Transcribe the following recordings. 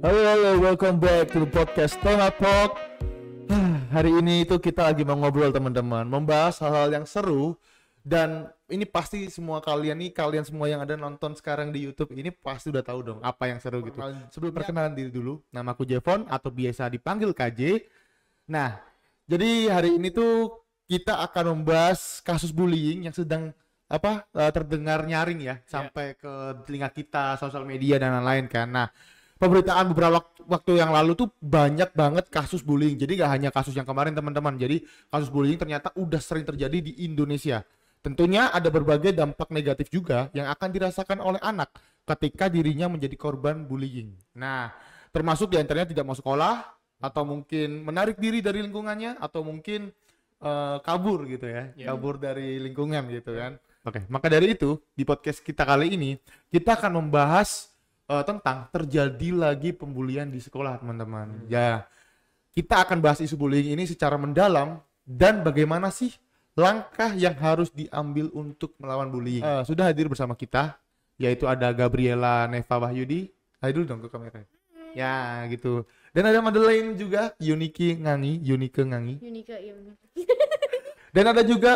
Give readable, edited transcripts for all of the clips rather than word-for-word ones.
Halo, welcome back to the podcast Tema Talk. Hari ini itu kita lagi mau ngobrol teman-teman, membahas hal-hal yang seru. Dan ini pasti semua kalian semua yang ada nonton sekarang di YouTube ini pasti udah tahu dong apa yang seru gitu. Sebelum perkenalan diri dulu, namaku Jevon atau biasa dipanggil KJ. Nah, jadi hari ini tuh kita akan membahas kasus bullying yang sedang terdengar nyaring ya, sampai ke telinga kita, sosial media dan lain-lain kan. Nah, pemberitaan beberapa waktu yang lalu tuh banyak banget kasus bullying. Jadi gak hanya kasus yang kemarin teman-teman. Jadi kasus bullying ternyata udah sering terjadi di Indonesia. Tentunya ada berbagai dampak negatif juga yang akan dirasakan oleh anak ketika dirinya menjadi korban bullying. Nah, termasuk diantaranya tidak mau sekolah, atau mungkin menarik diri dari lingkungannya, atau mungkin kabur gitu ya, kabur dari lingkungan gitu kan. Oke, maka dari itu di podcast kita kali ini kita akan membahas tentang terjadi lagi pembulian di sekolah teman-teman. Ya, kita akan bahas isu bullying ini secara mendalam dan bagaimana sih langkah yang harus diambil untuk melawan bullying. Sudah hadir bersama kita, yaitu ada Gabriela Neva Wahyudi. Hai dulu dong ke kamera. Ya gitu. Dan ada Madeleine juga, Yunike Ngangi. Iya benar. Dan ada juga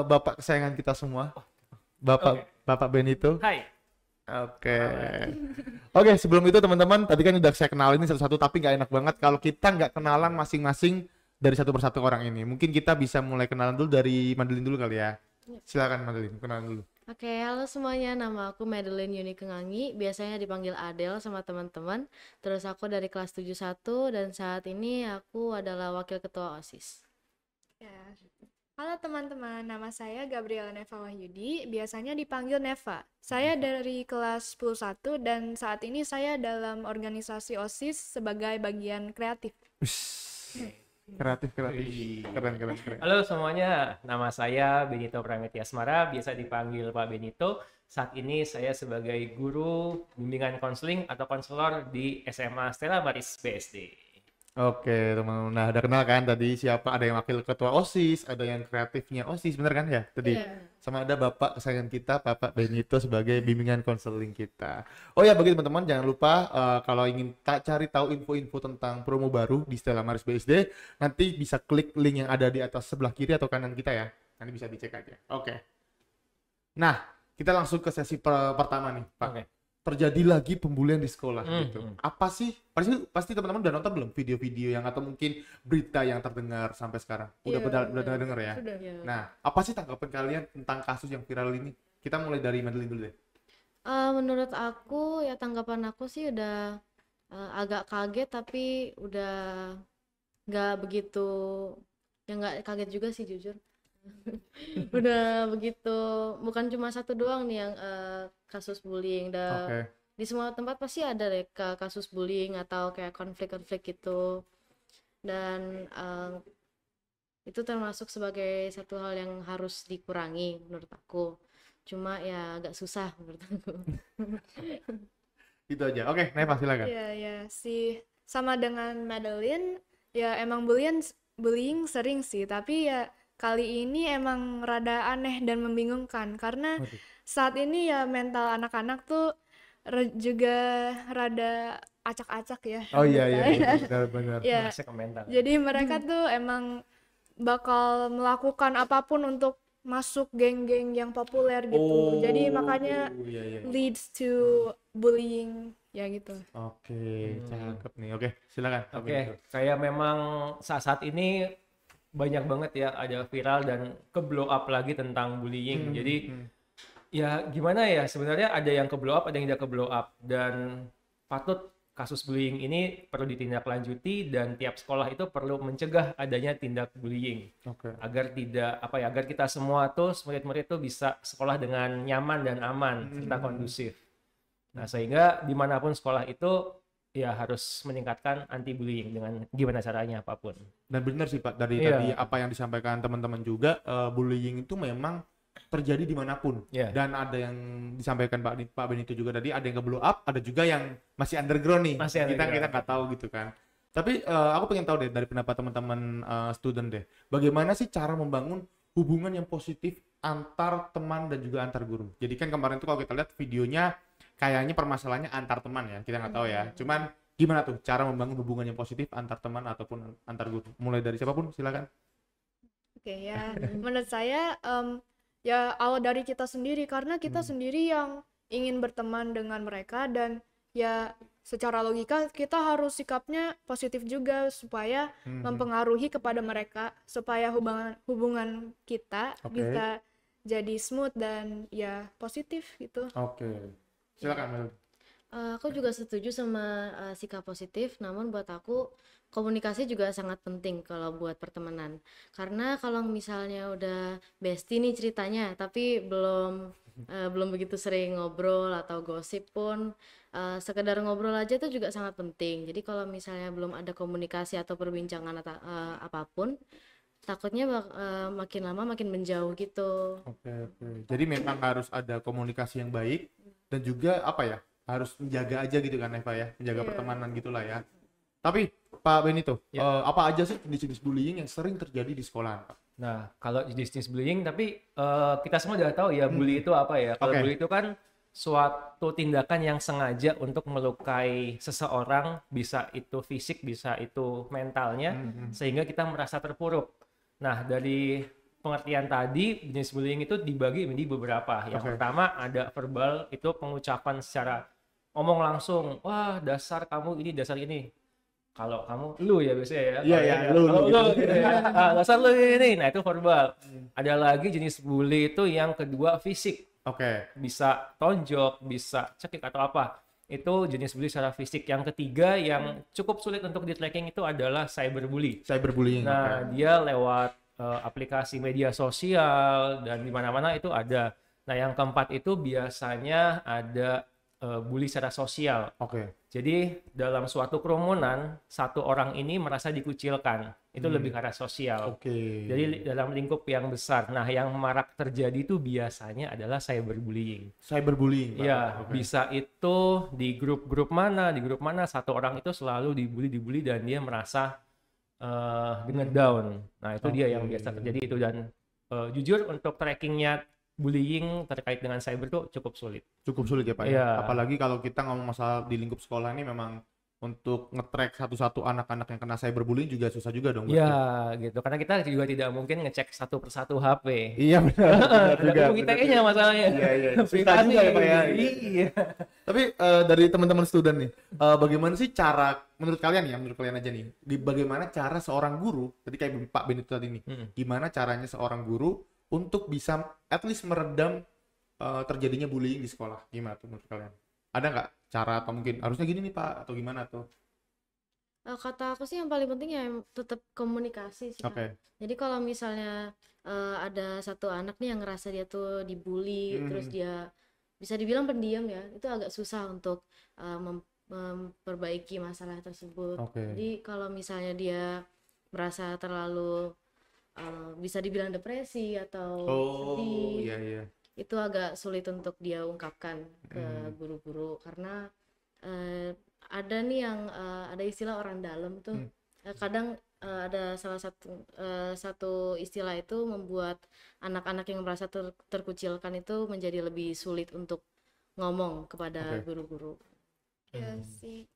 bapak kesayangan kita semua, Bapak Benito. Hai. Oke, sebelum itu teman-teman, tadi kan udah saya kenalin satu-satu, tapi nggak enak banget kalau kita nggak kenalan masing-masing dari satu persatu orang ini. Mungkin kita bisa mulai kenalan dulu dari Madeleine dulu kali ya. Silakan Madeleine, kenalan dulu. Oke, halo semuanya, nama aku Madeleine Yunike Ngangi, biasanya dipanggil Adel sama teman-teman. Terus aku dari kelas 71 dan saat ini aku adalah wakil ketua OSIS. Ya. Halo teman-teman, nama saya Gabriela Neva Wahyudi, biasanya dipanggil Neva. Saya dari kelas 11 dan saat ini saya dalam organisasi OSIS sebagai bagian kreatif. Kreatif. Keren. Halo semuanya, nama saya Benito Prametya Asmara, biasa dipanggil Pak Benito. Saat ini saya sebagai guru bimbingan konseling atau konselor di SMA Stella Maris BSD. Oke teman-teman, nah udah kenal kan tadi siapa, ada yang wakil ketua OSIS, ada yang kreatifnya OSIS, bener kan ya tadi? Sama ada bapak kesayangan kita, Bapak Benito sebagai bimbingan konseling kita. Oh ya, bagi teman-teman jangan lupa kalau ingin cari tahu info-info tentang promo baru di Stella Maris BSD, nanti bisa klik link yang ada di atas sebelah kiri atau kanan kita ya, nanti bisa dicek aja. Oke. Nah, kita langsung ke sesi pertama nih Pak. Oke. Terjadi lagi pembulian di sekolah gitu. Apa sih? Pasti teman-teman udah nonton belum video-video yang atau mungkin berita yang terdengar sampai sekarang? Udah dengar ya? Sudah. Nah, apa sih tanggapan kalian tentang kasus yang viral ini? Kita mulai dari Madeleine dulu deh. Menurut aku ya, tanggapan aku sih udah agak kaget, tapi udah nggak begitu, ya nggak kaget juga sih jujur. Udah begitu, bukan cuma satu doang nih yang kasus bullying. Di semua tempat pasti ada deh kasus bullying atau kayak konflik-konflik gitu, dan itu termasuk sebagai satu hal yang harus dikurangi menurut aku. Cuma ya agak susah menurut aku. Itu aja. Oke, Neva silakan. Iya sih, sama dengan Madeleine, ya emang bullying sering sih, tapi ya kali ini emang rada aneh dan membingungkan karena saat ini ya mental anak-anak tuh juga rada acak-acak ya. Oh iya benar. Ya, Masuk ke mental. jadi mereka tuh emang bakal melakukan apapun untuk masuk geng-geng yang populer gitu. Jadi makanya leads to bullying ya gitu. Oke, cakep nih. Oke, silakan. Oke, kayak memang saat ini banyak banget ya ada viral dan ke blow up lagi tentang bullying. Jadi ya gimana ya, sebenarnya ada yang ke blow up, ada yang tidak ke blow up, dan patut kasus bullying ini perlu ditindaklanjuti dan tiap sekolah itu perlu mencegah adanya tindak bullying. Agar agar kita semua tuh murid-murid tuh bisa sekolah dengan nyaman dan aman serta kondusif. Nah, sehingga dimanapun sekolah itu ya harus meningkatkan anti bullying dengan gimana caranya apapun. Dan benar sih Pak, dari tadi apa yang disampaikan teman-teman juga, bullying itu memang terjadi dimanapun. Dan ada yang disampaikan Pak Benito juga tadi, ada yang ke blow up, ada juga yang masih underground nih. Kita nggak tahu gitu kan. Tapi aku pengen tahu deh dari pendapat teman-teman student deh, bagaimana sih cara membangun hubungan yang positif antar teman dan juga antar guru. Jadi kan kemarin tuh kalau kita lihat videonya kayaknya permasalahannya antar teman ya, kita nggak tahu ya. Cuman Gimana tuh cara membangun hubungan yang positif antar teman ataupun antar guru? Mulai dari siapapun, silakan. Oke ya, menurut saya ya awal dari kita sendiri, karena kita sendiri yang ingin berteman dengan mereka, dan ya secara logika kita harus sikapnya positif juga supaya mempengaruhi kepada mereka, supaya hubungan kita Oke. bisa jadi smooth dan ya positif gitu. Oke. Silakan, Mel. Aku juga setuju sama sikap positif, namun buat aku komunikasi juga sangat penting kalau buat pertemanan. Karena kalau misalnya udah bestie nih ceritanya, tapi belum begitu sering ngobrol atau gosip pun, sekedar ngobrol aja itu juga sangat penting. Jadi kalau misalnya belum ada komunikasi atau perbincangan atau apapun, takutnya makin lama makin menjauh gitu. Oke. Jadi memang harus ada komunikasi yang baik dan juga apa ya? Harus menjaga aja gitu kan Eva ya, menjaga pertemanan gitulah ya. Tapi Pak Benito, apa aja sih jenis-jenis bullying yang sering terjadi di sekolah, Pak? Nah, kalau jenis bullying, tapi kita semua udah tahu ya bully itu apa ya. Kalau Oke. bully itu kan suatu tindakan yang sengaja untuk melukai seseorang, bisa itu fisik, bisa itu mentalnya, sehingga kita merasa terpuruk. Nah, dari pengertian tadi, jenis bullying itu dibagi menjadi beberapa. Yang pertama ada verbal, itu pengucapan secara omong langsung, wah dasar kamu ini, dasar ini. Kalau kamu, lu ya biasanya ya. Iya, Kalau lu lu gitu ya. Dasar lu ini, nah itu verbal. Ada lagi jenis bully itu yang kedua fisik. Oke. Bisa tonjok, bisa cekik atau apa. Itu jenis bully secara fisik. Yang ketiga yang cukup sulit untuk di tracking itu adalah cyberbully. Cyberbullying. Nah, dia lewat aplikasi media sosial dan di mana-mana itu ada. Nah, yang keempat itu biasanya ada bully secara sosial. Oke. Jadi dalam suatu kerumunan, satu orang ini merasa dikucilkan. Itu lebih ke arah sosial. Oke. Jadi dalam lingkup yang besar. Nah, yang marak terjadi itu biasanya adalah cyberbullying. Cyberbullying, Pak. Iya, Oke. bisa itu di grup mana satu orang itu selalu dibully dan dia merasa dengan down. Nah, itu dia yang biasa terjadi itu, dan jujur untuk trackingnya bullying terkait dengan cyber itu cukup sulit. Cukup sulit ya Pak ya. Iya. Apalagi kalau kita ngomong masalah di lingkup sekolah ini memang untuk nge-track satu-satu anak-anak yang kena cyberbullying juga susah juga dong. Iya, berarti. gitu. Karena kita juga tidak mungkin ngecek satu persatu HP. Iya benar. Benar juga. Tergantung ITE-nya masalahnya. Iya. Susah Privasi. juga ya Pak ya. Iya. Tapi dari teman-teman student nih, bagaimana sih cara menurut kalian aja nih, bagaimana cara seorang guru, tadi kayak Pak Benito tadi nih, gimana caranya seorang guru untuk bisa at least meredam terjadinya bullying di sekolah? Gimana tuh menurut kalian? Ada nggak cara atau mungkin harusnya gini nih Pak atau gimana tuh? Kata aku sih yang paling penting ya tetap komunikasi sih, Kak. Oke. Jadi kalau misalnya ada satu anak nih yang ngerasa dia tuh dibully, terus dia bisa dibilang pendiam ya, itu agak susah untuk memperbaiki masalah tersebut. Oke. Jadi kalau misalnya dia merasa terlalu bisa dibilang depresi atau sedih, Iya. itu agak sulit untuk dia ungkapkan ke guru-guru, karena ada nih yang ada istilah orang dalam tuh. Kadang ada salah satu istilah itu membuat anak-anak yang merasa terkucilkan itu menjadi lebih sulit untuk ngomong kepada guru-guru. Ya sih.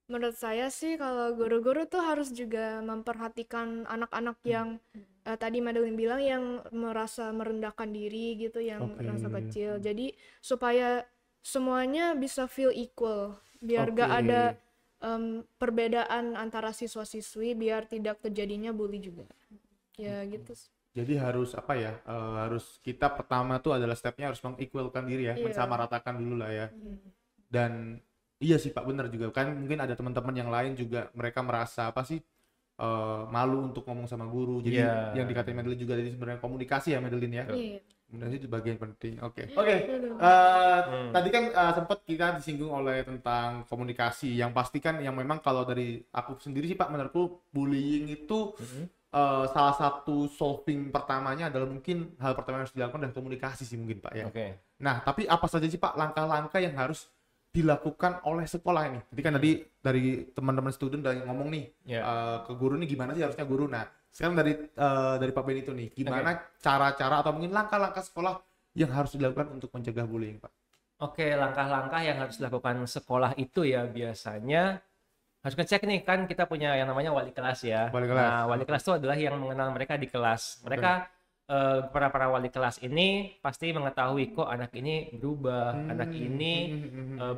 Menurut saya sih kalau guru-guru tuh harus juga memperhatikan anak-anak yang tadi Madeline bilang yang merasa merendahkan diri gitu, yang merasa kecil. Jadi supaya semuanya bisa feel equal, biar gak ada perbedaan antara siswa-siswi, biar tidak terjadinya bully juga. Ya gitu. Jadi harus apa ya? Harus kita pertama tuh adalah stepnya harus mengequalkan diri ya, mensamaratakan dulu lah ya. Dan iya sih Pak, benar juga kan, mungkin ada teman-teman yang lain juga mereka merasa apa sih malu untuk ngomong sama guru. Jadi yang dikatain Madeline juga tadi sebenarnya komunikasi ya Madeline ya. Iya. Kemudian itu bagian penting. Oke. Tadi kan sempat kita disinggung oleh tentang komunikasi. Yang pasti kan yang memang kalau dari aku sendiri sih Pak, menurutku bullying itu salah satu solving pertamanya adalah mungkin hal pertama yang harus dilakukan adalah komunikasi sih mungkin Pak ya. Oke. Nah, tapi apa saja sih Pak langkah-langkah yang harus dilakukan oleh sekolah ini? Jadi kan tadi dari teman-teman student dari ngomong nih ke guru nih gimana sih harusnya guru. Nah, sekarang dari Pak Benito nih, gimana cara-cara atau mungkin langkah-langkah sekolah yang harus dilakukan untuk mencegah bullying, Pak? Oke, langkah-langkah yang harus dilakukan sekolah itu ya biasanya harus ngecek nih, kan kita punya yang namanya wali kelas ya. Wali kelas. Nah, wali kelas itu adalah yang mengenal mereka di kelas. Mereka para wali kelas ini pasti mengetahui kok anak ini berubah, anak ini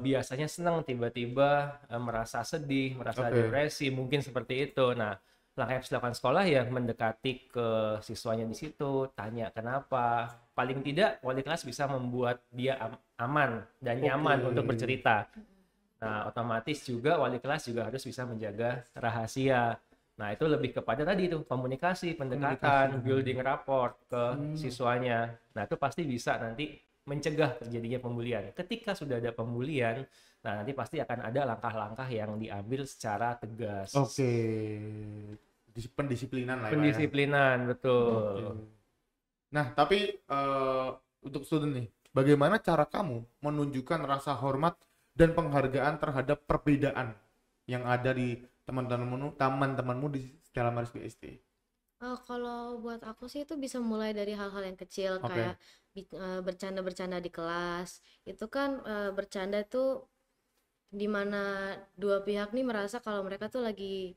biasanya senang, tiba-tiba merasa sedih, merasa Oke. depresi, mungkin seperti itu. Nah, langkah yang harus dilakukan sekolah ya mendekati ke siswanya di situ, tanya kenapa. Paling tidak wali kelas bisa membuat dia aman dan nyaman untuk bercerita. Nah, otomatis juga wali kelas juga harus bisa menjaga rahasia. Nah, itu lebih kepada tadi itu komunikasi, pendekatan, building rapport ke siswanya. Nah, itu pasti bisa nanti mencegah terjadinya pembulian. Ketika sudah ada pembulian, nah nanti pasti akan ada langkah-langkah yang diambil secara tegas. Oke. Pendisiplinan lah ya, Pak, ya. Pendisiplinan, betul. Oke. Nah, tapi untuk student nih, bagaimana cara kamu menunjukkan rasa hormat dan penghargaan terhadap perbedaan yang ada di teman-temanmu di Stella Maris BSD? Kalau buat aku sih itu bisa mulai dari hal-hal yang kecil, Oke. kayak bercanda-bercanda di kelas. Itu kan bercanda itu dimana dua pihak nih merasa kalau mereka tuh lagi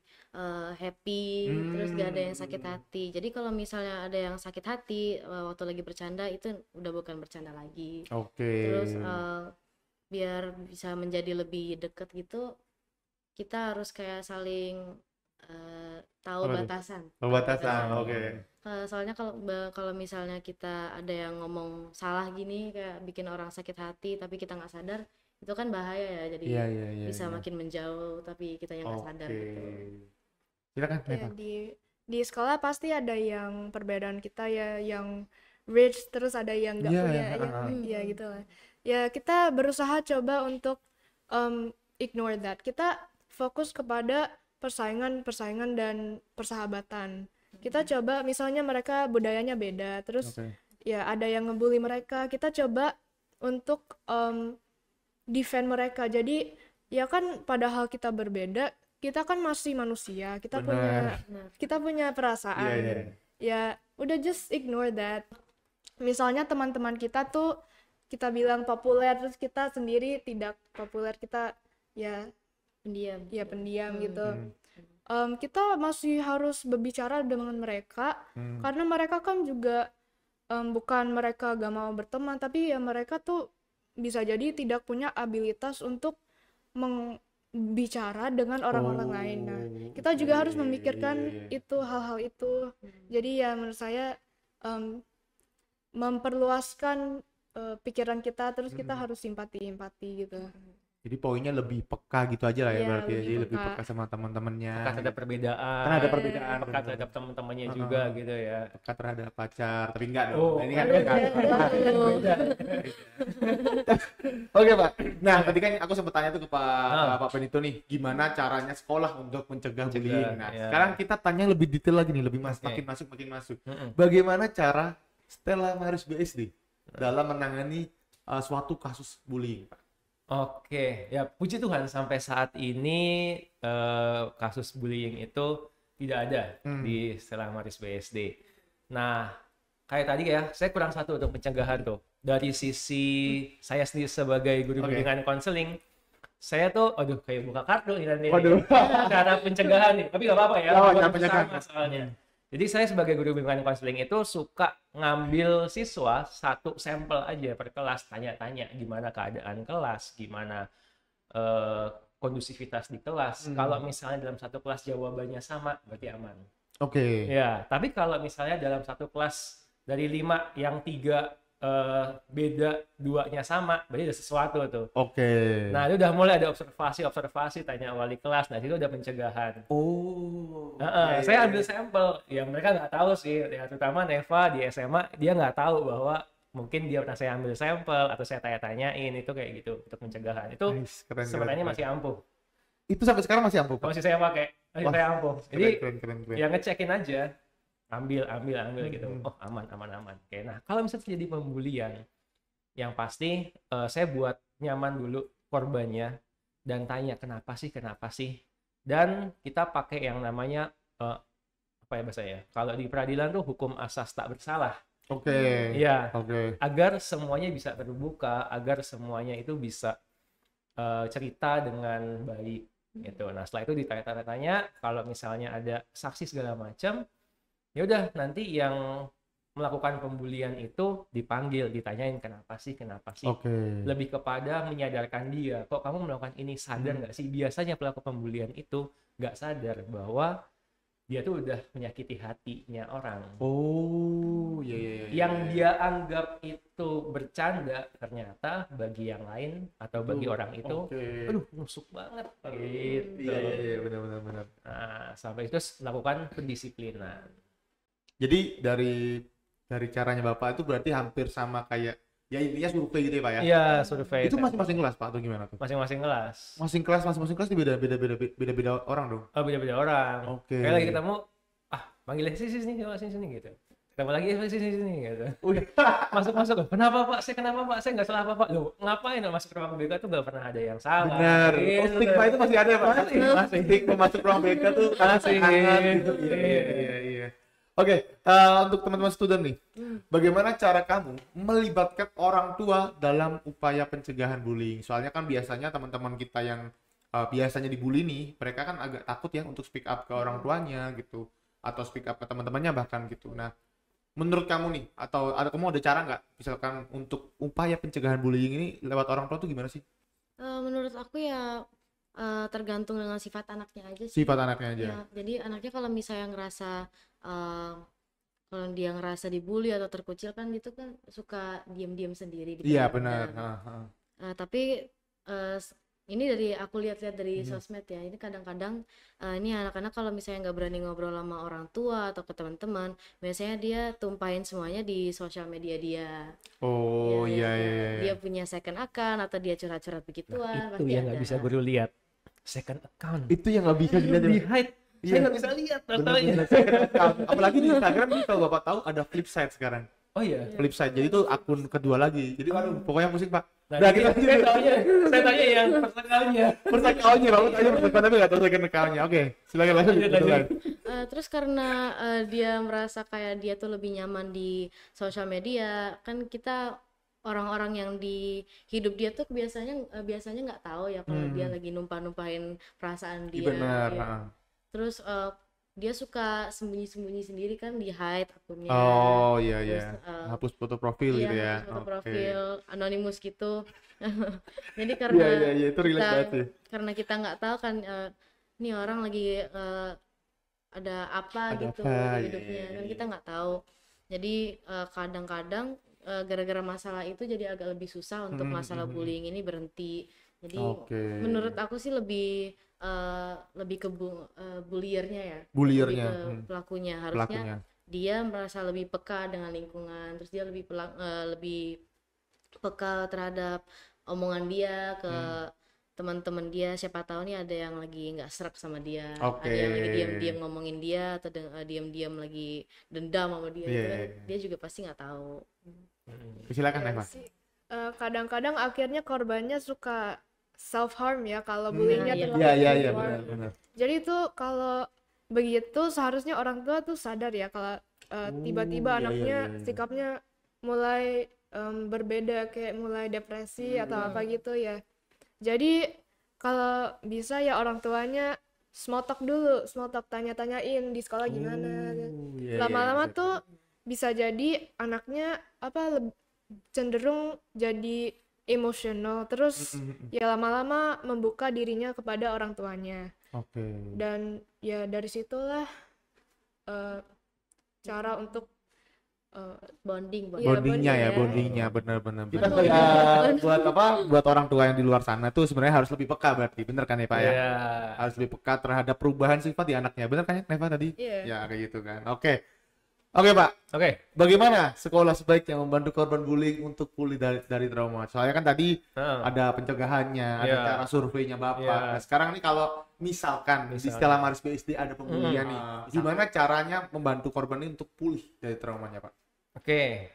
happy, terus gak ada yang sakit hati. Jadi kalau misalnya ada yang sakit hati waktu lagi bercanda, itu udah bukan bercanda lagi. Oke. Terus biar bisa menjadi lebih deket gitu, kita harus kayak saling tahu Apa tuh? batasan. Pembatasan, Batasan. oke. Soalnya kalau misalnya kita ada yang ngomong salah gini, kayak bikin orang sakit hati tapi kita nggak sadar, itu kan bahaya ya. Jadi Iya, bisa iya. makin menjauh tapi kita yang nggak sadar Oke. gitu. Silakan, Ya, Neva. di sekolah pasti ada yang perbedaan kita ya, yang rich, terus ada yang nggak Iya, punya, ya, ya gitu lah. Ya kita berusaha coba untuk ignore that. Kita fokus kepada persaingan dan persahabatan. Kita coba, misalnya mereka budayanya beda, terus Oke. ya ada yang ngebully mereka, kita coba untuk defend mereka. Jadi ya kan padahal kita berbeda, kita kan masih manusia, kita Benar. punya perasaan. Iya, iya. Ya udah, just ignore that. Misalnya teman-teman kita tuh kita bilang populer, terus kita sendiri tidak populer, kita ya pendiam gitu. Kita masih harus berbicara dengan mereka, karena mereka kan juga bukan mereka gak mau berteman, tapi ya mereka tuh bisa jadi tidak punya abilitas untuk bicara dengan orang-orang lain. Nah, kita juga harus memikirkan itu, hal-hal itu. Jadi ya menurut saya memperluaskan pikiran kita, terus kita harus simpati gitu. Jadi poinnya lebih peka gitu aja lah ya, Iya, berarti ya. lebih Jadi lebih peka. peka sama teman-temannya. Peka terhadap perbedaan, Karena ada perbedaan. peka terhadap teman-temannya juga gitu ya. Peka terhadap pacar, tapi enggak dong. Oh, Ini kan aduh, enggak. Oke, Pak. Nah, tadi kan aku sempat tanya tuh ke Pak Benito nih, gimana caranya sekolah untuk mencegah bullying. Nah, ya. sekarang kita tanya lebih detail lagi nih, makin masuk. Bagaimana cara Stella Maris BSD dalam menangani suatu kasus bullying, Pak? Oke, ya puji Tuhan sampai saat ini kasus bullying itu tidak ada di Stella Maris BSD. Nah, kayak tadi ya, saya kurang satu untuk pencegahan tuh. Dari sisi saya sendiri sebagai guru bimbingan konseling, saya tuh, aduh kayak buka kartu nih nanti. Waduh. Cara pencegahan nih, tapi nggak apa-apa ya. Cara buat pencegahan. bersama soalnya. Jadi saya sebagai guru bimbingan konseling itu suka ngambil siswa satu sampel aja per kelas, tanya-tanya gimana keadaan kelas, gimana kondusivitas di kelas. Kalau misalnya dalam satu kelas jawabannya sama, berarti aman. Oke. Ya, tapi kalau misalnya dalam satu kelas dari 5 yang 3 beda, 2-nya sama, berarti ada sesuatu tuh. Oke. Nah, itu udah mulai ada observasi, tanya wali kelas. Nah, itu udah pencegahan. Oh. Saya ambil sampel, ya mereka nggak tahu sih, ya terutama Neva di SMA, dia nggak tahu bahwa mungkin dia pernah saya ambil sampel atau saya tanya-tanyain, itu kayak gitu untuk pencegahan. Itu Nice, keren, sebenarnya keren. masih ampuh, Itu sampai sekarang masih ampuh, Pak? masih saya pakai, masih Wah, saya ampuh. Jadi keren. ya ngecekin aja, ambil gitu. Oh, aman. Oke, nah kalau misalnya terjadi pembulian, yang pasti saya buat nyaman dulu korbannya dan tanya kenapa sih, dan kita pakai yang namanya apa ya bahasa ya, kalau di peradilan tuh hukum asas tak bersalah. Oke. Iya, Oke. agar semuanya bisa terbuka, agar semuanya itu bisa cerita dengan baik gitu. Nah, setelah itu ditanya-tanya, kalau misalnya ada saksi segala macam, ya udah nanti yang melakukan pembulian itu dipanggil, ditanyain kenapa sih, Oke. lebih kepada menyadarkan dia, kok kamu melakukan ini sadar nggak sih? Biasanya pelaku pembulian itu nggak sadar bahwa dia tuh udah menyakiti hatinya orang. Oh, iya iya iya. Yang dia anggap itu bercanda, ternyata bagi yang lain atau bagi orang itu, Oke. aduh nusuk banget gitu. Iya iya iya, benar benar benar. Nah, sampai itu melakukan pendisiplinan. Jadi dari caranya Bapak itu berarti hampir sama kayak ya intinya survei gitu ya Pak ya. Iya, survei. Itu masing-masing kelas Pak atau gimana tuh? Masing-masing kelas. Masing-masing kelas beda-beda orang dong. Oh, beda-beda orang. Oke. Kayak lagi ketemu, panggilnya sini gitu. Ketemu lagi sini gitu. Masuk. Kenapa Pak? Kenapa Pak? Saya nggak salah apa Pak? Loh, ngapain masuk ruang BK tuh nggak pernah ada yang salah. Benar. Gitu. Oh, stigma itu masih ada ya Pak? Masih. Stigma masuk ruang BK tuh Masih. hangat gitu. Iya. Oke, untuk teman-teman student nih, bagaimana cara kamu melibatkan orang tua dalam upaya pencegahan bullying? Soalnya kan biasanya teman-teman kita yang biasanya dibully nih, mereka kan agak takut ya untuk speak up ke orang tuanya gitu, atau speak up ke teman-temannya bahkan gitu. Nah, menurut kamu nih, atau kamu ada cara nggak, misalkan untuk upaya pencegahan bullying ini lewat orang tua tuh gimana sih? Menurut aku ya tergantung dengan sifat anaknya aja sih. Sifat anaknya aja. Ya, jadi anaknya kalau misalnya ngerasa kalau dia ngerasa dibully atau terkucil kan gitu kan suka diam-diam sendiri di Iya pendem. benar. Tapi ini dari aku lihat-lihat dari sosmed ya, ini kadang-kadang ini anak-anak kalau misalnya nggak berani ngobrol sama orang tua atau ke teman-teman, biasanya dia tumpahin semuanya di sosial media dia. Oh Ya, iya. dia punya second account atau dia curhat-curhat begituan, Itu pasti yang nggak ada. bisa guru lihat. Second account. Itu yang nggak bisa dilihat. Di hide. Iya. Saya nggak bisa lihat Bener-bener. Apalagi di Instagram nih kalau Bapak tahu ada flip side sekarang. Oh iya. Flip side. Jadi itu akun kedua lagi. Jadi waduh, pokoknya musik Pak. Nah, Nah, ini saya tanya yang persenalnya. first account-nya Bapak tanya first account tapi nggak tahu second account-nya. Oke, silakan lanjut. Silakan. Terus karena dia merasa kayak dia tuh lebih nyaman di sosial media, kan kita orang-orang yang di hidup dia tuh biasanya nggak tahu ya kalau dia lagi numpahin perasaan dia. Benar. Ya. Terus dia suka sembunyi-sembunyi sendiri kan di hide akunnya. Oh iya Terus, iya. Hapus foto profil gitu ya. hapus foto Oke. profil anonimus gitu. Jadi karena Iya itu relate banget sih. karena kita nggak tahu kan ini orang lagi ada apa Ada gitu apa, di hidupnya iya. kan kita nggak tahu. Jadi kadang-kadang gara-gara masalah itu jadi agak lebih susah untuk masalah bullying ini berhenti. Jadi Oke. menurut aku sih lebih ke bulliernya ya. Bulliernya, Lebih ke pelakunya. Harusnya Pelakunya. dia merasa lebih peka dengan lingkungan, terus dia lebih peka terhadap omongan dia ke teman-teman dia. Siapa tahu nih ada yang lagi nggak serak sama dia, Oke. ada yang lagi diam-diam ngomongin dia atau diam-diam lagi dendam sama dia. Itu kan Iya. dia juga pasti nggak tahu. Silakan Ya Eva. sih, kadang-kadang akhirnya korbannya suka self harm ya kalau bullyingnya iya. terlalu Iya keluar. benar. Jadi tuh kalau begitu seharusnya orang tua tuh sadar ya kalau tiba-tiba iya, anaknya iya. sikapnya mulai berbeda, kayak mulai depresi atau apa gitu ya. Jadi kalau bisa ya orang tuanya small talk dulu, tanya-tanyain di sekolah gimana. Iya, Lama-lama iya. tuh bisa jadi anaknya cenderung jadi emosional, terus ya lama-lama membuka dirinya kepada orang tuanya. Oke. Dan ya dari situlah cara untuk Bonding. Iya, Bondingnya benar-benar. Kita kayak buat orang tua yang di luar sana tuh sebenarnya harus lebih peka berarti, bener kan ya Pak ya? Iya. Harus lebih peka terhadap perubahan sifat di anaknya, bener kan ya Neva tadi? Iya. Ya kayak gitu kan. Oke Pak, Oke. bagaimana sekolah sebaiknya membantu korban bullying untuk pulih dari trauma? Soalnya kan tadi ada pencegahannya, ada Iya. cara surveinya Bapak. Iya. Nah, sekarang nih kalau misalkan di Stella Maris BSD ada pembulian nih, gimana caranya membantu korban ini untuk pulih dari traumanya Pak? Oke,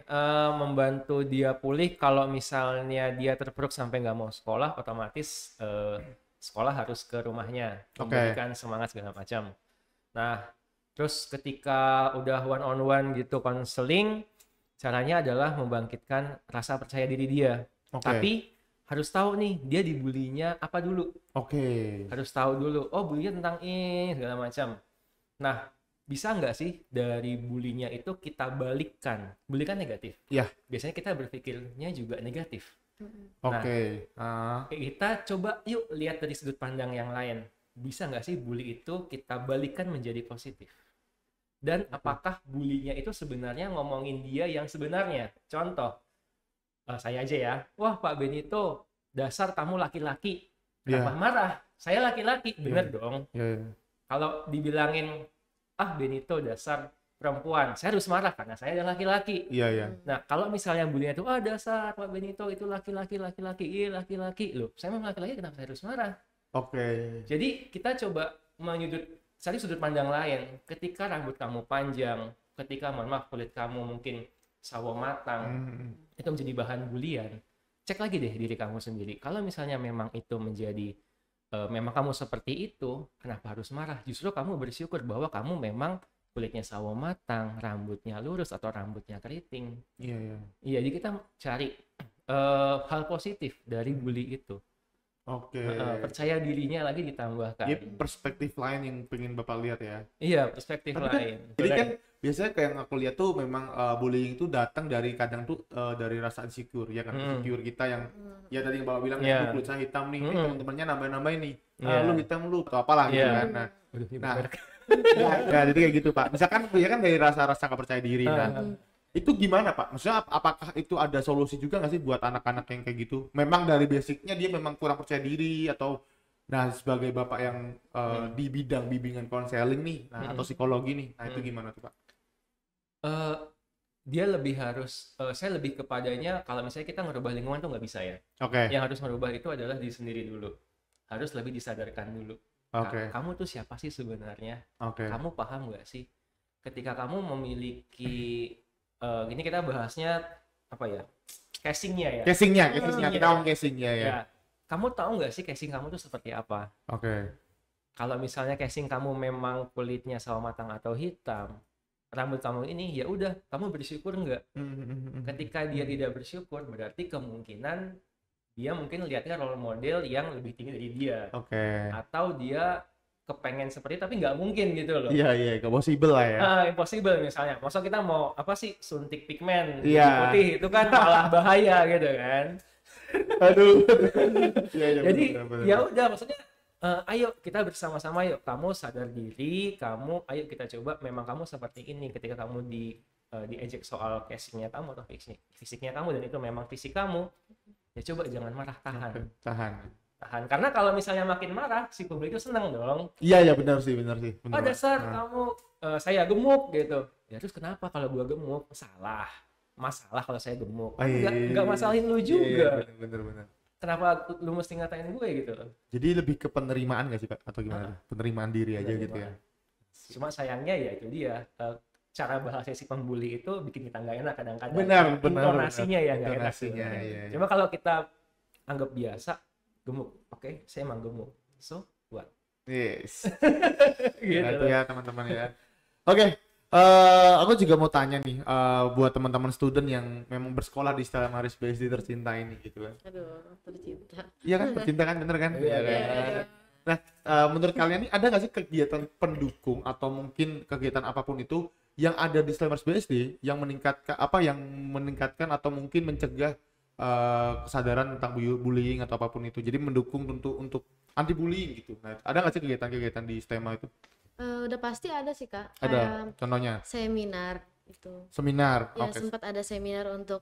membantu dia pulih kalau misalnya dia terpuruk sampai nggak mau sekolah, otomatis sekolah harus ke rumahnya, memberikan semangat segala macam. Nah, terus ketika udah one on one gitu konseling, Caranya adalah membangkitkan rasa percaya diri dia. Oke. Tapi harus tahu nih dia dibulinya apa dulu. Oke. Harus tahu dulu. Oh, bulinya tentang ini segala macam. Nah, bisa nggak sih dari bulinya itu kita balikkan? Bully kan negatif. Iya. Biasanya kita berpikirnya juga negatif. Oke. Kita coba yuk lihat dari sudut pandang yang lain. Bisa nggak sih bully itu kita balikkan menjadi positif? Dan apakah bulinya itu sebenarnya ngomongin dia yang sebenarnya? Contoh, saya aja ya. Wah, Pak Benito, dasar kamu laki-laki. Kenapa marah? Saya laki-laki. Bener dong. Kalau dibilangin, Benito dasar perempuan, saya harus marah karena saya adalah laki-laki. Iya. Nah, kalau misalnya bulinya itu, dasar Pak Benito itu laki-laki, laki-laki. Loh, saya memang laki-laki, kenapa saya harus marah? Oke. Jadi kita coba cari sudut pandang lain. Ketika rambut kamu panjang, ketika mohon maaf kulit kamu mungkin sawo matang, itu menjadi bahan bulian. Cek lagi deh diri kamu sendiri. Kalau misalnya memang itu menjadi memang kamu seperti itu, kenapa harus marah? Justru kamu bersyukur bahwa kamu memang kulitnya sawo matang, rambutnya lurus atau rambutnya keriting. Iya. Iya, jadi kita cari hal positif dari bully itu. Oke. Percaya dirinya lagi ditambahkan. Ini perspektif lain yang pengen Bapak lihat ya. Iya, perspektif Tapi lain. Jadi kan biasanya kayak yang aku lihat tuh memang bullying itu datang dari kadang tuh dari rasa insecure ya kan. Insecure kita yang ya tadi yang Bapak bilang ya kulit saya hitam nih, teman-temannya nambah-nambahin nih. Lu hitam lu atau apalah gitu kan. Nah, ya jadi kayak gitu Pak. Misalkan ya kan dari rasa-rasa nggak percaya diri. Itu gimana Pak? Maksudnya apakah itu ada solusi juga nggak sih buat anak-anak yang kayak gitu? Memang dari basicnya dia memang kurang percaya diri atau sebagai Bapak yang di bidang bimbingan konseling nih, atau psikologi nih, itu gimana tuh Pak? Dia lebih harus, saya lebih kepadanya kalau misalnya kita ngerubah lingkungan tuh nggak bisa ya. Oke. Yang harus merubah itu adalah diri sendiri dulu. Harus lebih disadarkan dulu. Oke. Kamu tuh siapa sih sebenarnya? Oke. Kamu paham nggak sih? Ketika kamu memiliki ini kita bahasnya apa ya? Casingnya ya. Casingnya kita ngomong casingnya ya. Kamu tahu nggak sih casing kamu tuh seperti apa? Oke. Kalau misalnya casing kamu memang kulitnya sawo matang atau hitam, rambut kamu ini ya udah, kamu bersyukur nggak? Ketika dia tidak bersyukur, berarti kemungkinan dia mungkin lihatnya role model yang lebih tinggi dari dia. Oke. Atau dia kepengen seperti itu, tapi nggak mungkin gitu loh. Iya, nggak possible lah ya. Impossible misalnya. Masa kita mau apa sih suntik pigmen Iya. putih itu kan malah bahaya gitu kan. Aduh. Jadi ya udah, maksudnya ayo kita bersama-sama yuk. Kamu sadar diri, ayo kita coba memang kamu seperti ini ketika kamu diejek soal casingnya kamu atau fisiknya kamu dan itu memang fisik kamu. Ya coba jangan marah, tahan. Karena kalau misalnya makin marah, si publik itu seneng dong. Iya benar sih. Benar, dasar kamu saya gemuk gitu. Ya terus kenapa kalau gua gemuk? Masalah kalau saya gemuk. Enggak masalahin lu juga. Iya, benar. Kenapa lu mesti ngatain gue gitu? Jadi lebih ke penerimaan nggak sih Pak atau gimana? Penerimaan diri aja gitu ya. Cuma sayangnya ya itu dia. Cara bahasa si pembuli itu bikin kita nggak enak kadang-kadang. Benar. Intonasinya ya nggak enak. Iya. Cuma kalau kita anggap biasa, gemuk. Oke, saya emang gemuk. So, what? Yes. Gitu. Itu ya teman-teman ya. Oke. Aku juga mau tanya nih buat teman-teman student yang memang bersekolah di Stella Maris BSD tercinta ini gitu kan. Aduh, tercinta. Iya kan, tercinta kan, bener kan? Iya. Nah, menurut kalian nih ada nggak sih kegiatan pendukung atau mungkin kegiatan apapun itu yang ada di Stella Maris BSD yang meningkatkan atau mungkin mencegah kesadaran tentang bullying atau apapun itu. Jadi mendukung untuk anti bullying gitu. Nah, ada nggak sih kegiatan-kegiatan di STEMA itu? Udah pasti ada sih Kak. Ada. Contohnya? Seminar itu. Seminar. Ya, Oke. sempat ada seminar untuk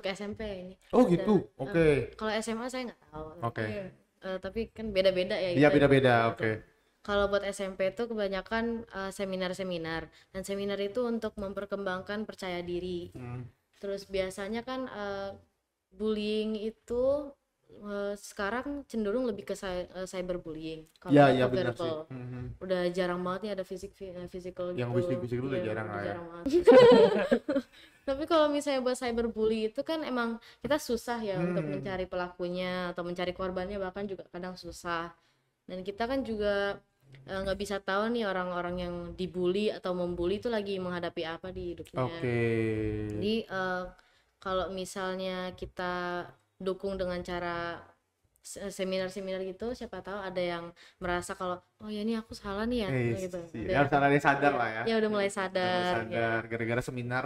SMP ini. Oh gitu. Oke. Kalau SMA saya nggak tahu. Oke. Tapi kan beda-beda ya. Iya, gitu. beda-beda. Gitu. Oke. Kalau buat SMP itu kebanyakan seminar-seminar, dan seminar itu untuk memperkembangkan percaya diri. Terus biasanya kan bullying itu sekarang cenderung lebih ke cyberbullying. Kalau Iya benar sih. verbal, udah jarang banget nih ada physical Yang gitu. fisik itu udah jarang lah ya. banget. Tapi kalau misalnya buat cyberbully itu kan emang kita susah ya untuk mencari pelakunya atau mencari korbannya, bahkan juga kadang susah. Dan kita kan juga nggak bisa tahu nih orang-orang yang dibully atau membuli itu lagi menghadapi apa di hidupnya. Oke. Jadi kalau misalnya kita dukung dengan cara seminar-seminar gitu, siapa tahu ada yang merasa kalau oh ya ini aku salah nih ya, gitu. Harus ada yang sadar lah ya. Ya udah mulai Udah mulai sadar. sadar gara-gara seminar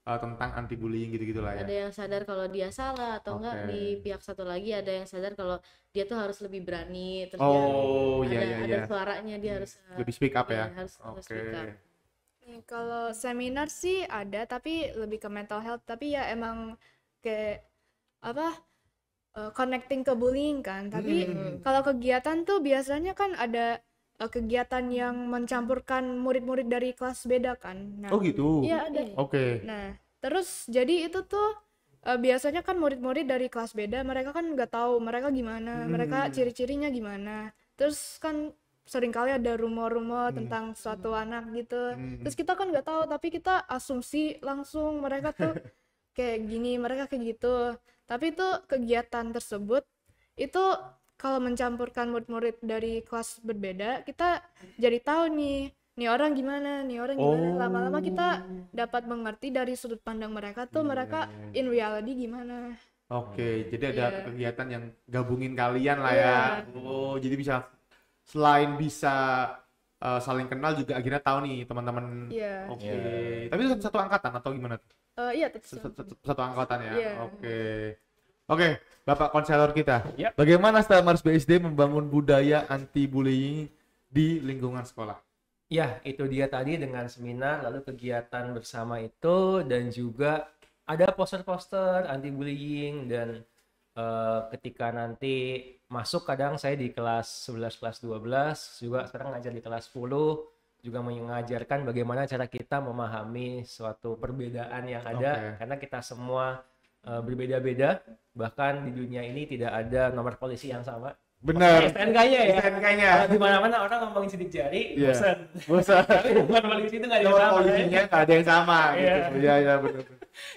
tentang anti bullying gitu-gitu lah ya. Ada yang sadar kalau dia salah atau enggak, Oke. di pihak satu lagi ada yang sadar kalau dia tuh harus lebih berani, terus Oh, dia iya, ada iya. suaranya, dia harus Lebih speak up ya. harus Oke. speak up. Kalau seminar sih ada, tapi lebih ke mental health. Tapi ya emang kayak apa connecting ke bullying kan. Tapi kalau kegiatan tuh biasanya kan ada kegiatan yang mencampurkan murid-murid dari kelas beda kan. Nah, Oh gitu. iya ada. Oke. Nah, terus jadi itu tuh biasanya kan murid-murid dari kelas beda, mereka kan nggak tahu mereka gimana, mereka ciri-cirinya gimana. Terus kan seringkali ada rumor-rumor tentang suatu anak gitu. Terus kita kan nggak tahu, tapi kita asumsi langsung mereka tuh kayak gini, mereka kayak gitu. Tapi itu kegiatan tersebut itu kalau mencampurkan murid-murid dari kelas berbeda, kita jadi tahu nih orang gimana, nih orang gimana. Lama-lama kita dapat mengerti dari sudut pandang mereka tuh mereka in reality gimana. Oke, jadi ada Iya. kegiatan yang gabungin kalian lah ya. Iya. Oh, jadi bisa selain bisa saling kenal juga akhirnya tahu nih teman-teman. Iya. Oke. Tapi itu satu angkatan atau gimana? Iya, tetap Satu angkatan ya. Iya. Oke. Oke, Bapak konselor kita. Yap. Bagaimana Stelmars BSD membangun budaya anti bullying di lingkungan sekolah? Ya, itu dia tadi dengan seminar, lalu kegiatan bersama itu, dan juga ada poster-poster anti bullying. Dan ketika nanti masuk, kadang saya di kelas 11, kelas 12, juga sekarang ngajar di kelas 10, juga mengajarkan bagaimana cara kita memahami suatu perbedaan yang ada. Oke. Karena kita semua berbeda-beda, bahkan di dunia ini tidak ada nomor polisi yang sama. Benar. STNK-nya ya. STNK-nya. Kalau di mana-mana orang ngomongin sidik jari, Iya. bosan. Bosan. Tapi nomor polisi itu nggak ada yang Nomor sama. polisinya nggak ada yang sama Iya. gitu. Iya, iya benar.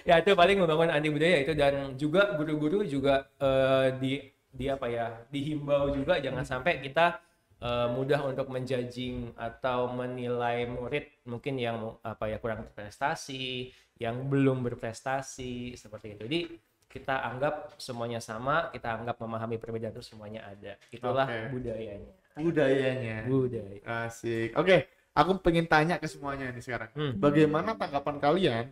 Ya itu paling membangun anti budaya itu. Dan juga guru-guru juga di apa ya, dihimbau juga jangan sampai kita mudah untuk menjudging atau menilai murid mungkin yang apa ya, kurang berprestasi, yang belum berprestasi seperti itu. Jadi kita anggap semuanya sama, kita anggap memahami perbedaan itu semuanya ada. Itulah Oke. budayanya. Budayanya. Budaya. Asik. Oke, aku pengen tanya ke semuanya ini sekarang. Bagaimana tanggapan kalian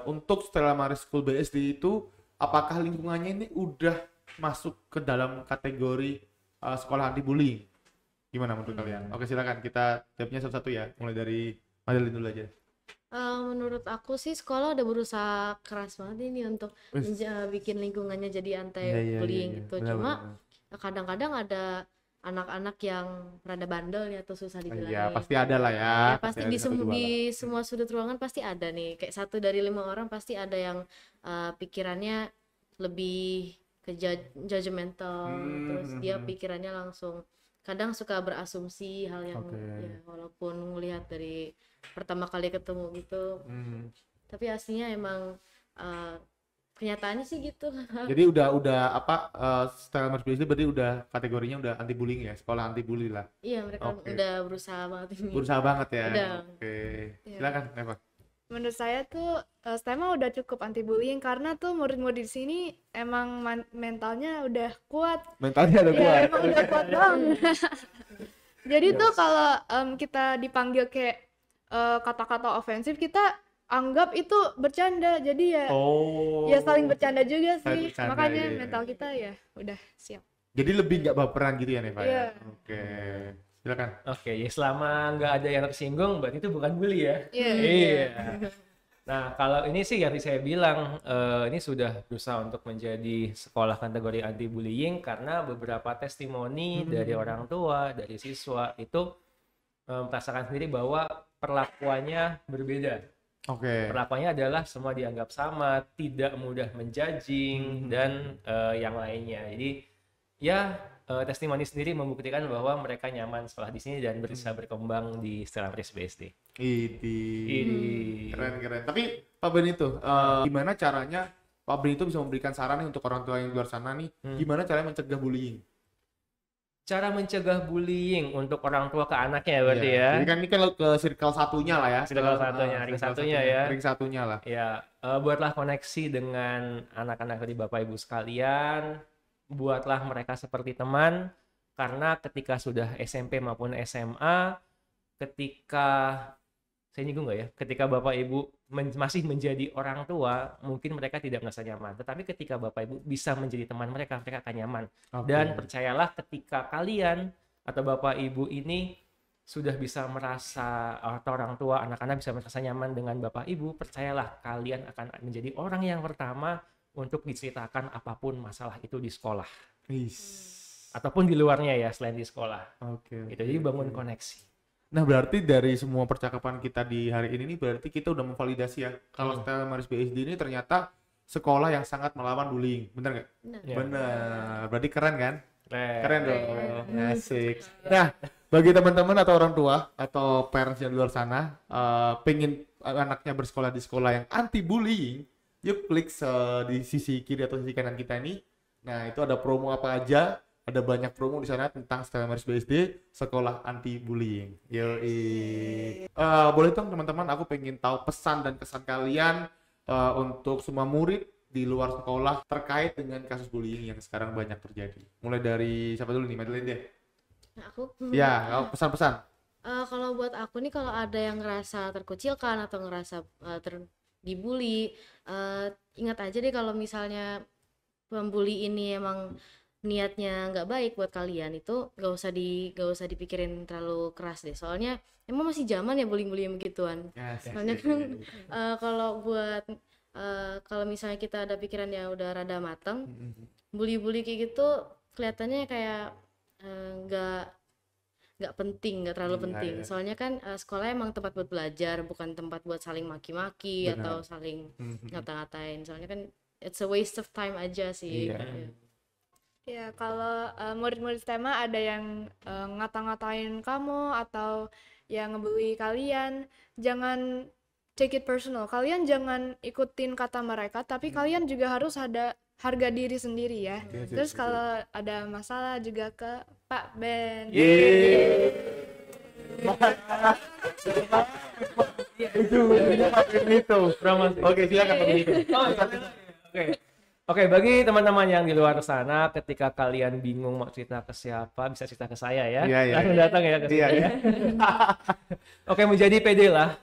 untuk Stella Maris School BSD itu? Apakah lingkungannya ini udah masuk ke dalam kategori sekolah anti bullying? Gimana menurut kalian? Oke, silakan kita jawabnya satu-satu ya. Mulai dari Madeline dulu aja. Menurut aku sih sekolah udah berusaha keras banget ini untuk Wis. bikin lingkungannya jadi anti Iya, iya, bullying iya, iya. gitu. Benar, Cuma benar. kadang-kadang ada anak-anak yang rada bandel ya, atau susah Iya, dibilangin. pasti ada lah ya. Ya, pasti ada di, satu dua lah. di semua sudut ruangan pasti ada nih. Kayak 1 dari 5 orang pasti ada yang pikirannya lebih ke judgmental, terus dia pikirannya langsung kadang suka berasumsi hal yang Oke. ya, walaupun melihat dari pertama kali ketemu gitu, Hmm. tapi aslinya emang kenyataannya sih gitu. Jadi udah apa Stella Maris BSD berarti udah kategorinya udah anti bullying ya, sekolah anti bully lah. Iya, mereka Oke. udah berusaha banget ini. Berusaha banget ya. Udah. Oke. Iya. Silakan, Eva. Menurut saya tuh STEMA udah cukup anti bullying karena tuh murid-murid di sini emang mentalnya udah kuat. Mentalnya ada Iya, kuat. emang udah kuat banget. Jadi tuh kalau kita dipanggil kayak kata-kata ofensif, kita anggap itu bercanda. Jadi ya Oh. ya saling bercanda juga Saling sih. bercanda, Makanya iya. mental kita ya udah siap. Jadi lebih nggak baperan gitu ya, Neva Iya. ya. Oke. Silakan. Oke, ya selama nggak ada yang tersinggung, berarti itu bukan bully ya. Iya. Iya. Nah, kalau ini sih yang saya bilang, ini sudah berusaha untuk menjadi sekolah kategori anti bullying karena beberapa testimoni dari orang tua, dari siswa itu merasakan sendiri bahwa perlakuannya berbeda. Oke. Perlakuannya adalah semua dianggap sama, tidak mudah menjudging dan yang lainnya. Jadi ya testimoni sendiri membuktikan bahwa mereka nyaman sekolah di sini dan bisa berkembang di Stella Maris BSD. Idi. Keren. Tapi Pak Benito, gimana caranya Pak Benito bisa memberikan saran nih untuk orang tua yang di luar sana nih, gimana caranya mencegah bullying? cara mencegah bullying untuk orang tua ke anaknya berarti Iya. ya. Jadi kan ini kan ke circle satunya lah ya. Circle satunya, ring satunya ya. Ring satunya lah. Ya, buatlah koneksi dengan anak-anak dari Bapak Ibu sekalian, buatlah mereka seperti teman, karena ketika sudah SMP maupun SMA, ketika saya nyinggung nggak ya, ketika Bapak Ibu masih menjadi orang tua, mungkin mereka tidak merasa nyaman. Tetapi ketika Bapak Ibu bisa menjadi teman mereka, mereka akan nyaman. Oke. Dan percayalah ketika kalian atau Bapak Ibu ini sudah bisa merasa, atau orang tua, anak-anak bisa merasa nyaman dengan Bapak Ibu, percayalah kalian akan menjadi orang yang pertama untuk diceritakan apapun masalah itu di sekolah. Ataupun di luarnya ya, selain di sekolah. Oke. Gitu, jadi bangun koneksi. Nah, berarti dari semua percakapan kita di hari ini nih, berarti kita udah memvalidasi ya kalau Stella Maris BSD ini ternyata sekolah yang sangat melawan bullying. Bener nggak? Benar. Ya. Bener. Berarti keren kan? Keren. Keren dong. Asik. Nah, bagi teman-teman atau orang tua atau parents yang di luar sana pengen anaknya bersekolah di sekolah yang anti bullying, yuk klik di sisi kiri atau sisi kanan kita ini. Nah, itu ada promo apa aja? Ada banyak promo di sana tentang Stella Maris BSD, sekolah anti bullying. Boleh dong teman-teman, aku pengen tahu pesan dan kesan kalian untuk semua murid di luar sekolah terkait dengan kasus bullying yang sekarang banyak terjadi. Mulai dari siapa dulu nih, Madeline deh. Nah, aku Ya, pesan-pesan. kalau buat aku nih, kalau ada yang ngerasa terkucilkan atau ngerasa dibully, ingat aja deh kalau misalnya pembuli ini emang niatnya nggak baik buat kalian, itu gak usah dipikirin terlalu keras deh, soalnya emang masih zaman ya bullying begituan. Soalnya kan kalau misalnya kita ada pikiran yang udah rada matang, bully kayak gitu kelihatannya kayak nggak penting, nggak terlalu penting. Soalnya kan sekolah emang tempat buat belajar, bukan tempat buat saling maki-maki atau saling ngata-ngatain. Soalnya kan it's a waste of time aja sih. Ya, kalau murid-murid STEMA ada yang ngata-ngatain kamu atau yang ngebully kalian, jangan take it personal. Kalian jangan ikutin kata mereka, tapi kalian juga harus ada harga diri sendiri ya. Terus kalau ada masalah juga ke Pak Ben. Itu. Oke, silakan Pak Benito. Oke, bagi teman-teman yang di luar sana, ketika kalian bingung mau cerita ke siapa, bisa cerita ke saya ya. Iya. Langsung datang ya ke sini ya. Oke, menjadi pede lah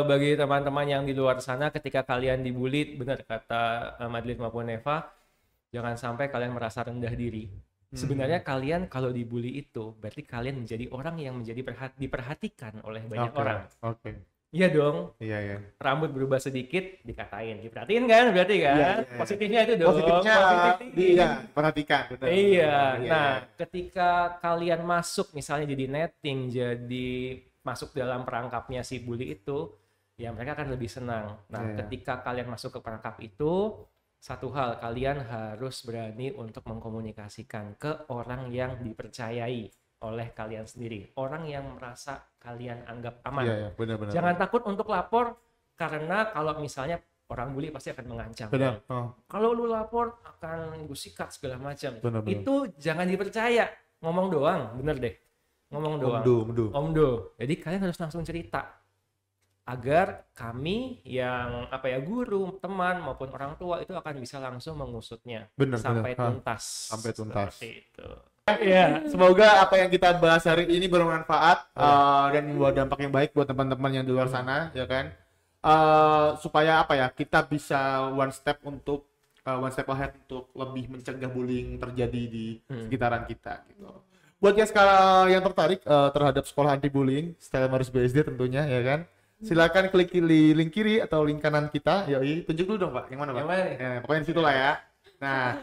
bagi teman-teman yang di luar sana, ketika kalian dibully, benar kata Madeline maupun Neva, jangan sampai kalian merasa rendah diri. Sebenarnya kalian kalau dibully itu, berarti kalian menjadi orang yang diperhatikan oleh banyak orang. Oke. Iya dong. Iya. Rambut berubah sedikit dikatain, diperhatiin kan berarti kan? Iya. Positifnya itu dong. Positifnya iya, perhatikan. Betul. Iya. Nah, ketika kalian masuk misalnya jadi netting, jadi masuk dalam perangkapnya si bully itu, ya mereka akan lebih senang. Nah, ketika kalian masuk ke perangkap itu, satu hal, kalian harus berani untuk mengkomunikasikan ke orang yang dipercayai oleh kalian sendiri, orang yang merasa kalian anggap aman. Iya, benar. Jangan takut untuk lapor, karena kalau misalnya orang bully pasti akan mengancam. Benar. Kalau lu lapor akan gue sikat segala macam. Benar. Itu jangan dipercaya, ngomong doang, bener deh, ngomong doang. Omdo. Jadi kalian harus langsung cerita, agar kami yang guru, teman maupun orang tua itu akan bisa langsung mengusutnya sampai tuntas. Sampai tuntas. Seperti itu. Ya, semoga apa yang kita bahas hari ini bermanfaat dan membawa dampak yang baik buat teman-teman yang di luar sana, ya kan? Supaya kita bisa one step ahead untuk lebih mencegah bullying terjadi di sekitaran kita, gitu. Buat yang tertarik terhadap sekolah anti bullying Stella Maris BSD tentunya, ya kan? Silakan klik di link kiri atau link kanan kita. Yoi, tunjuk dulu dong Pak, yang mana Pak? Yang mana? Ya, pokoknya di situ lah ya. Nah,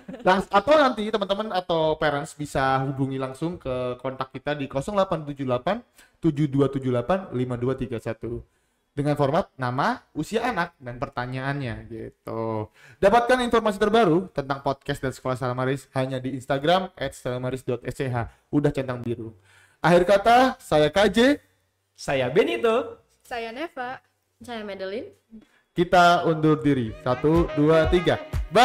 atau nanti teman-teman atau parents bisa hubungi langsung ke kontak kita di 0878 7278 5231 dengan format nama, usia anak, dan pertanyaannya gitu. Dapatkan informasi terbaru tentang podcast dan sekolah Stella Maris hanya di Instagram @stellamaris.sch. Udah centang biru. Akhir kata, saya KJ, Saya Benito. Saya Neva. Saya Madeline. kita undur diri. 1, 2, 3. Bye.